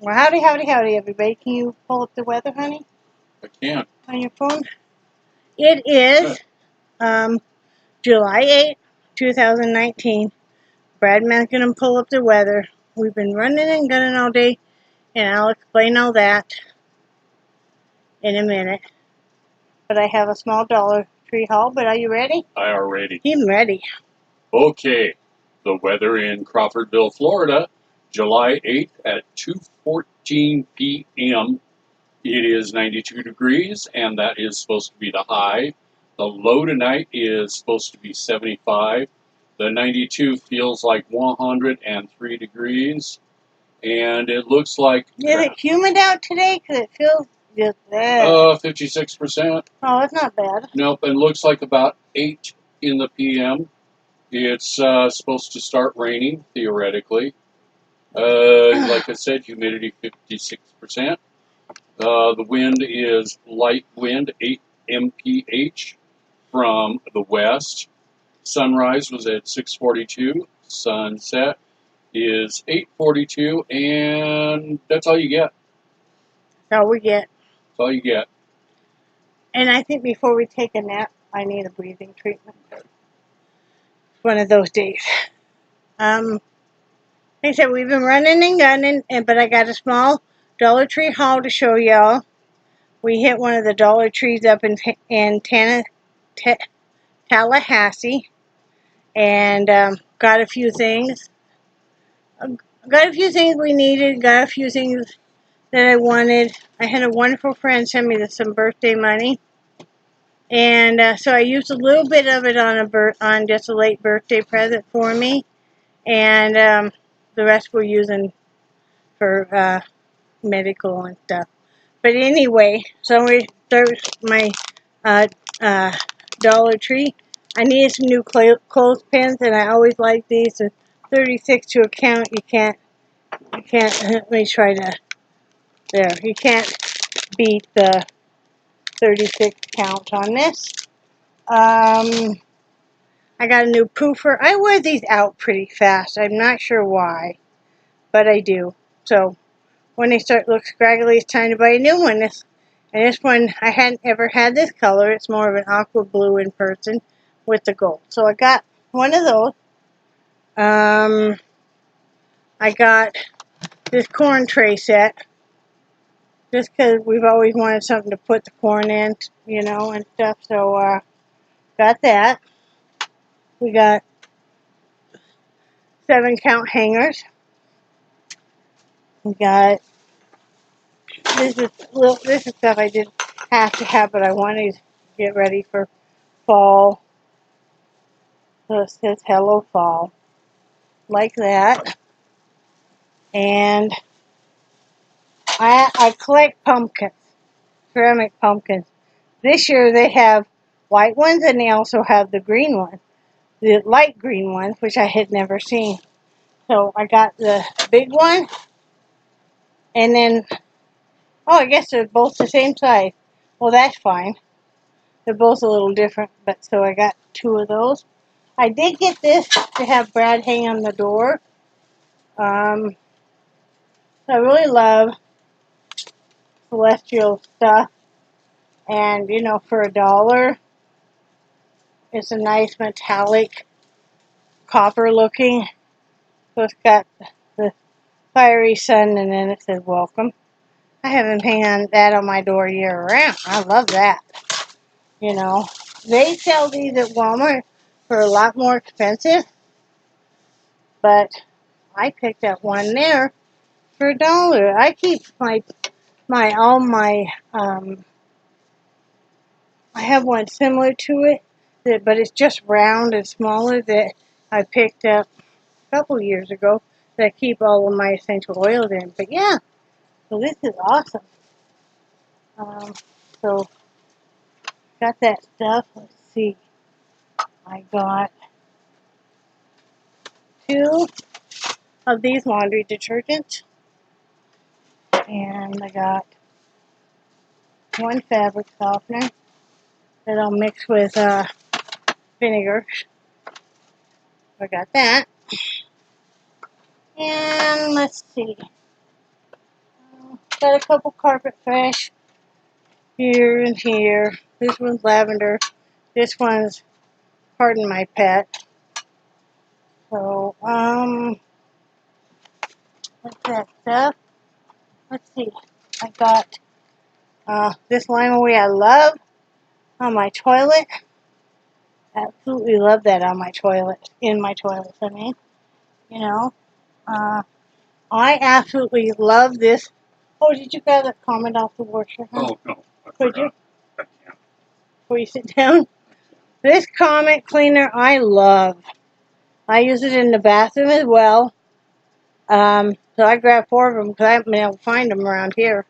Well, howdy, howdy, howdy, everybody. Can you pull up the weather, honey? I can. On your phone? It is July 8th, 2019. Bradman's going to pull up the weather. We've been running and gunning all day, and I'll explain all that in a minute. But I have a small Dollar Tree haul, but are you ready? I are ready. I'm ready. Okay. The weather in Crawfordville, Florida, July 8th at 2:14 p.m. It is 92 degrees, and that is supposed to be the high. The low tonight is supposed to be 75. The 92 feels like 103 degrees, and it looks like... Is it humid out today? Because it feels just bad. 56%. Oh, that's not bad. Nope, and looks like about 8 in the p.m. It's supposed to start raining, theoretically. Like I said, humidity 56%. The wind is light wind, 8 mph from the west. Sunrise was at 6:42. Sunset is 8:42, and that's all you get. That's all we get. That's all you get. And I think before we take a nap, I need a breathing treatment. One of those days. Like I said, we've been running and gunning, but I got a small Dollar Tree haul to show y'all. We hit one of the Dollar Trees up in Tallahassee, and got a few things. Got a few things we needed. Got a few things that I wanted. I had a wonderful friend send me some birthday money, and so I used a little bit of it on just a late birthday present for me, and the rest we're using for medical and stuff. But anyway, so there's my Dollar Tree. I needed some new clothespins, and I always like these. The 36 to a count. You can't. Let me try to. There. You can't beat the 36 count on this. I got a new poofer. I wear these out pretty fast. I'm not sure why, but I do. So when they start to look scraggly, it's time to buy a new one. And this one, I hadn't ever had this color. It's more of an aqua blue in person with the gold. So I got one of those. I got this corn tray set. Just because we've always wanted something to put the corn in, you know, and stuff. So, got that. We got 7-count hangers. We got, this is stuff I didn't have to have, but I wanted to get ready for fall. So it says Hello Fall. Like that. And I collect pumpkins. Ceramic pumpkins. This year they have white ones, and they also have the green ones. The light green ones, which I had never seen. So I got the big one. And then, oh, I guess they're both the same size. Well, that's fine. They're both a little different, but so I got 2 of those. I did get this to have Brad hang on the door. I really love celestial stuff, and you know, for $1, it's a nice metallic copper looking. So it's got the fiery sun, and then it says welcome. I have him hang on that on my door year round. I love that. You know, they sell these at Walmart for a lot more expensive, but I picked up one there for $1. I keep I have one similar to it, but it's just round and smaller that I picked up a couple years ago that I keep all of my essential oils in. But yeah, so this is awesome. So got that stuff. Let's see. I got 2 of these laundry detergents, and I got 1 fabric softener that I'll mix with vinegar. I got that. And let's see. Got a couple carpet fresh here and here. This one's lavender. This one's pardon my pet. So, what's that stuff? Let's see. I got this lime away I love on my toilet. Absolutely love that on my toilet. In my toilet, I mean. You know. I absolutely love this. Oh, did you grab that comment off the washer? Huh? Oh, no. Could you? Before you sit down? This comment cleaner I love. I use it in the bathroom as well. So I grabbed 4 of them because I haven't been able to find them around here.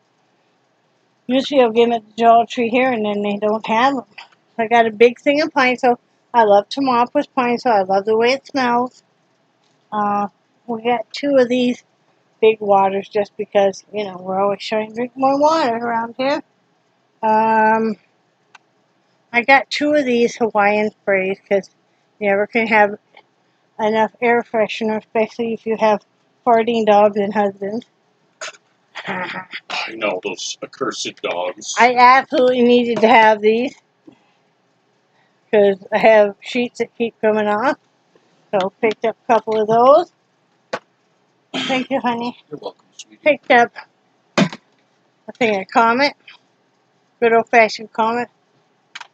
Usually I'll get them at the Dollar Tree here and then they don't have them. So I got a big thing of pine sol. I love to mop with pine sol. I love the way it smells. We got 2 of these big waters just because, you know, we're always trying to drink more water around here. I got 2 of these Hawaiian sprays because you never can have enough air freshener, especially if you have farting dogs and husbands. I know, those accursed dogs. I absolutely needed to have these because I have sheets that keep coming off. So picked up a couple of those. Thank you, honey. You're welcome, sweetie. Picked up a thing of Comet. Good old-fashioned Comet.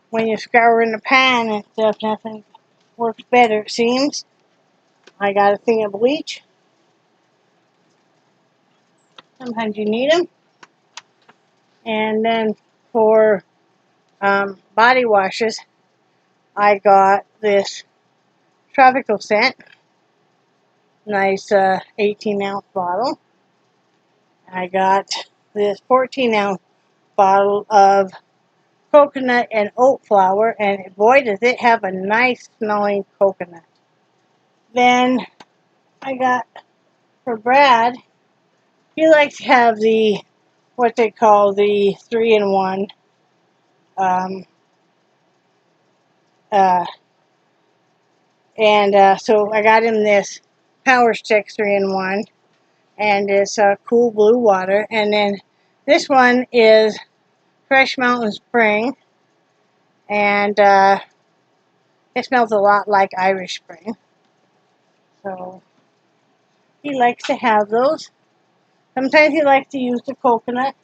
When you scour in the pan and stuff, nothing works better, it seems. I got a thing of bleach. Sometimes you need them. And then for body washes, I got this tropical scent. Nice 18-ounce bottle. I got this 14-ounce bottle of coconut and oat flour, and boy does it have a nice smelling coconut. Then I got for Brad, he likes to have the what they call the 3-in-1 so I got him this Power Stick 3-in-1, and it's cool blue water, and then this one is Fresh Mountain Spring, and it smells a lot like Irish Spring. So he likes to have those. Sometimes he likes to use the coconut.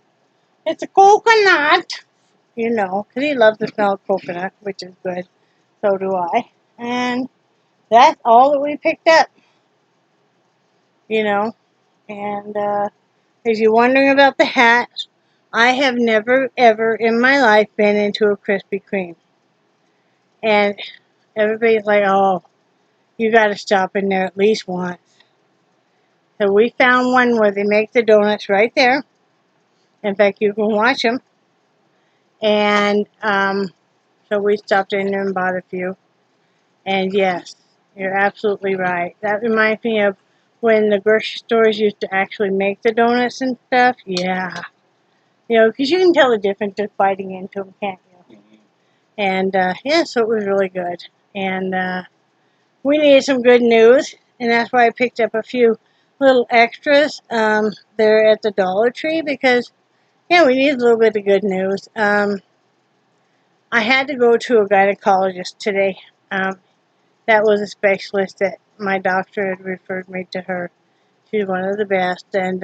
It's a coconut, you know, because he loves the smell of coconut, which is good. So do I. And that's all that we picked up, you know. And if you're wondering about the hat, I have never, ever in my life been into a Krispy Kreme. And everybody's like, oh, you got to stop in there at least once. So we found one where they make the donuts right there. In fact, you can watch them. And so we stopped in there and bought a few. And yes, you're absolutely right. That reminds me of when the grocery stores used to actually make the donuts and stuff. Yeah. You know, because you can tell the difference just biting into them, can't you? Mm-hmm. And yeah, so it was really good. And we needed some good news. And that's why I picked up a few little extras there at the Dollar Tree because, yeah, we needed a little bit of good news. I had to go to a gynecologist today. That was a specialist that my doctor had referred me to her. She's one of the best. And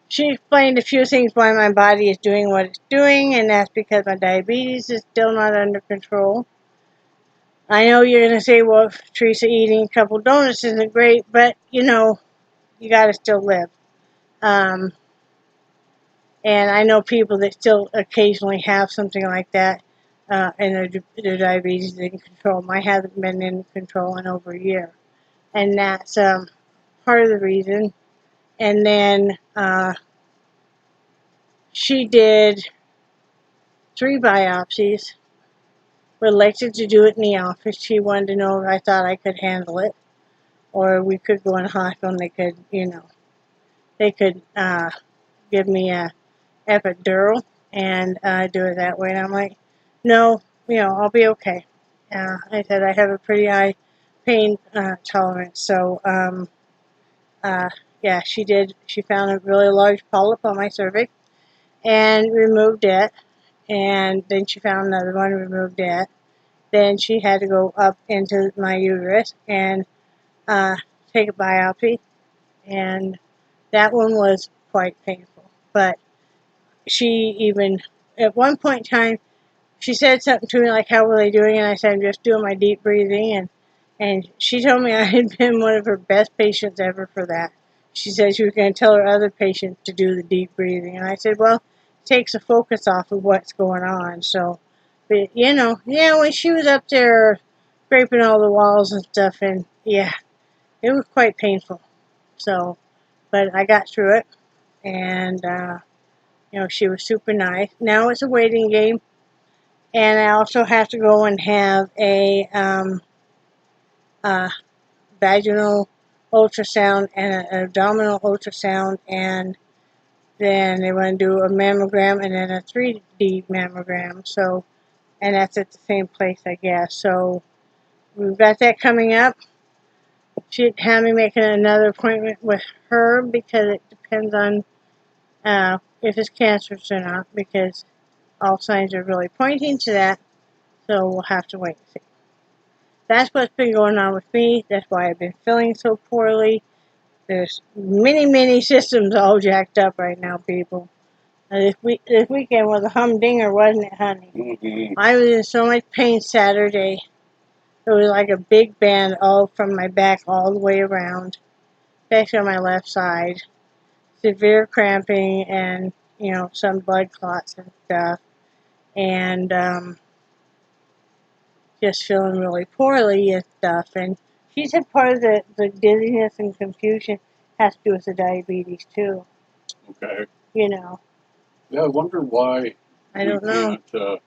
she explained a few things why my body is doing what it's doing, and that's because my diabetes is still not under control. I know you're going to say, well, Theresa, eating a couple donuts isn't great, but, you know, you got to still live. And I know people that still occasionally have something like that, and their diabetes is in control. Mine hasn't been in control in over a year. And that's part of the reason. And then she did 3 biopsies. We're elected to do it in the office. She wanted to know if I thought I could handle it, or we could go in the hospital and they could, you know, they could give me a epidural and do it that way. And I'm like, no, you know, I'll be okay. I said I have a pretty high pain tolerance, so yeah, she did. She found a really large polyp on my cervix and removed it. And then she found another one, removed it. Then she had to go up into my uterus and take a biopsy. And that one was quite painful. But she even, at one point in time, she said something to me like, how were they doing? And I said, I'm just doing my deep breathing. And she told me I had been one of her best patients ever for that. She said she was going to tell her other patients to do the deep breathing. And I said, well, it takes the focus off of what's going on. So, but, you know, yeah, when she was up there scraping all the walls and stuff, and yeah, it was quite painful. So, but I got through it. And, you know, she was super nice. Now it's a waiting game. And I also have to go and have a vaginal ultrasound and an abdominal ultrasound, and then they want to do a mammogram and then a 3D mammogram. So, and that's at the same place, I guess. So we've got that coming up. She'd have me making another appointment with her because it depends on if it's cancerous or not, because all signs are really pointing to that. So we'll have to wait and see. That's what's been going on with me. That's why I've been feeling so poorly. There's many systems all jacked up right now, people. This weekend was a humdinger, wasn't it, honey? Mm-hmm. I was in so much pain Saturday. It was like a big band all from my back all the way around, especially on my left side. Severe cramping and, you know, some blood clots and stuff. And, just feeling really poorly and stuff. And she said part of the dizziness and confusion has to do with the diabetes too. Okay. You know. Yeah, I wonder why. I don't know. Can't,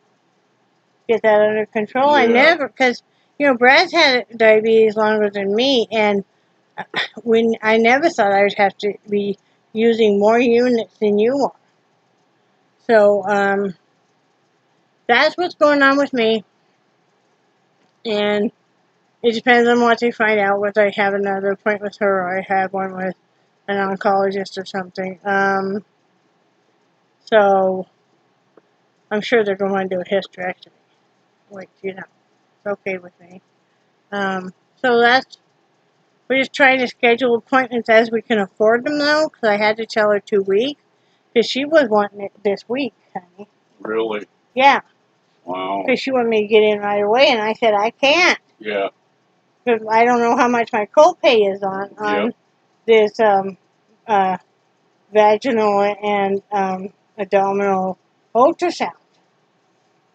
get that under control. Yeah. I never, because, you know, Brad's had diabetes longer than me, and when I never thought I would have to be using more units than you are. So, that's what's going on with me. And it depends on what they find out, whether I have another appointment with her or I have one with an oncologist or something. So I'm sure they're going to do a hysterectomy, which, you know, it's okay with me. So we're just trying to schedule appointments as we can afford them, though, because I had to tell her 2 weeks, because she was wanting it this week, honey. Really? Yeah. Wow. Because she wanted me to get in right away, and I said, I can't. Yeah. Because I don't know how much my copay is on this vaginal and abdominal ultrasound.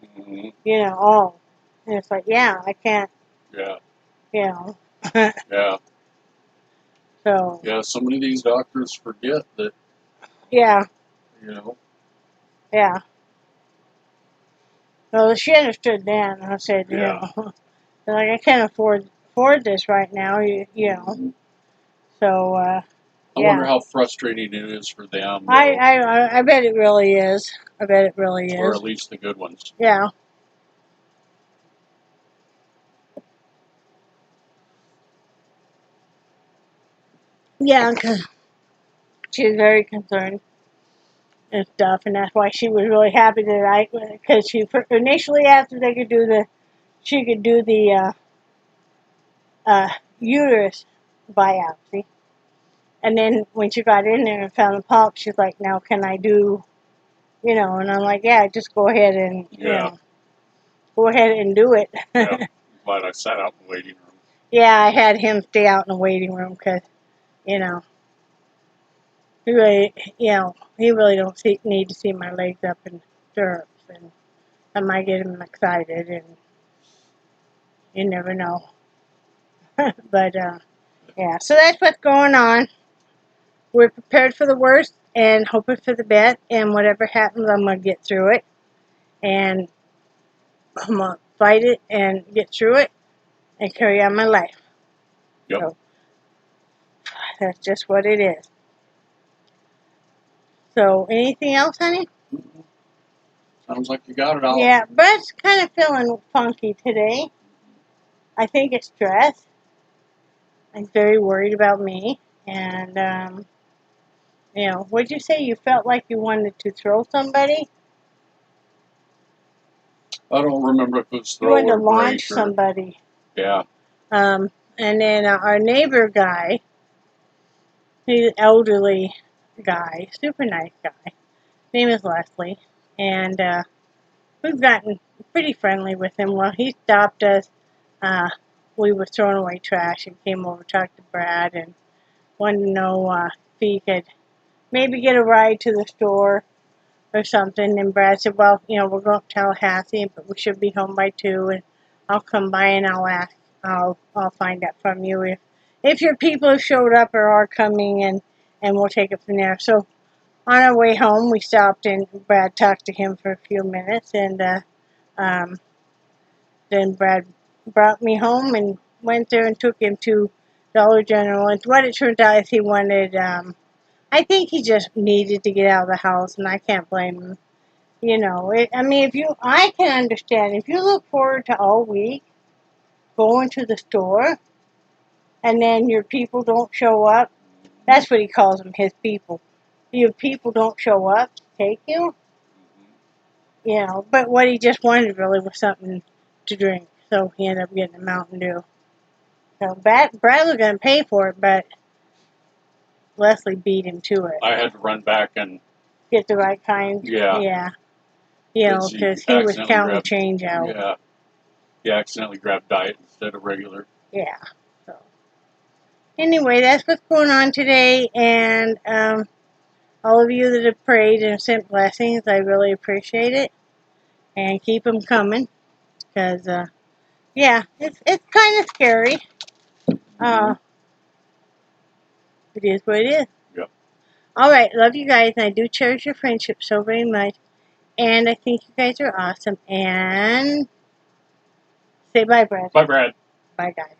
Mm-hmm. You know, all. And it's like, yeah, I can't. Yeah. You know. Yeah. So. Yeah, so many of these doctors forget that. Yeah. You know. Yeah. Well, she understood then. I said, you know, like, I can't afford this right now, you know. Mm-hmm. So, I wonder how frustrating it is for them. I bet it really is. I bet it really is. Or at least the good ones. Yeah. Yeah, because she was very concerned and stuff, and that's why she was really happy that because she initially asked if she could do the uterus biopsy, and then when she got in there and found the polyp, she's like, now can I do, you know, and I'm like, yeah, just go ahead and, you know, go ahead and do it. Yeah, glad I sat out in the waiting room. Yeah, I had him stay out in the waiting room because, you know, he really, you know, he really don't need to see my legs up in stirrups, and I might get him excited, and you never know. But, yeah, so that's what's going on. We're prepared for the worst and hoping for the best, and whatever happens, I'm going to get through it, and I'm going to fight it and get through it and carry on my life. Yep. So, that's just what it is. So, anything else, honey? Sounds like you got it all. Yeah, Brett's kind of feeling funky today. I think it's stress. He's very worried about me, And, you know, what'd you say? You felt like you wanted to throw somebody? I don't remember if it was You throw wanted to or launch break or, somebody. yeah. And then our neighbor guy, he's an elderly guy, super nice guy. Name is Leslie. And we've gotten pretty friendly with him. Well, he stopped us. We were throwing away trash and came over, talked to Brad, and wanted to know if he could maybe get a ride to the store or something. And Brad said, well, you know, we're going to Tallahassee, but we should be home by 2, and I'll come by and I'll ask. I'll find out from you if your people have showed up or are coming, and we'll take it from there. So on our way home, we stopped and Brad talked to him for a few minutes, and then Brad brought me home and went there and took him to Dollar General. And what it turned out is he wanted, I think he just needed to get out of the house, and I can't blame him. You know, I mean, I can understand, if you look forward to all week going to the store, and then your people don't show up, that's what he calls them, his people. Your people don't show up to take you, you know, but what he just wanted really was something to drink, so he ended up getting a Mountain Dew. So Brad was going to pay for it, but Leslie beat him to it. I had to run back and Get the right kind? yeah. You know, because he was counting change out. Yeah. He accidentally grabbed diet instead of regular. Yeah. So anyway, that's what's going on today, and all of you that have prayed and sent blessings, I really appreciate it, and keep them coming, because yeah, it's kind of scary. It is what it is. Yep. All right, love you guys, and I do cherish your friendship so very much, and I think you guys are awesome. And say bye, Brad. Bye, Brad. Bye, guys.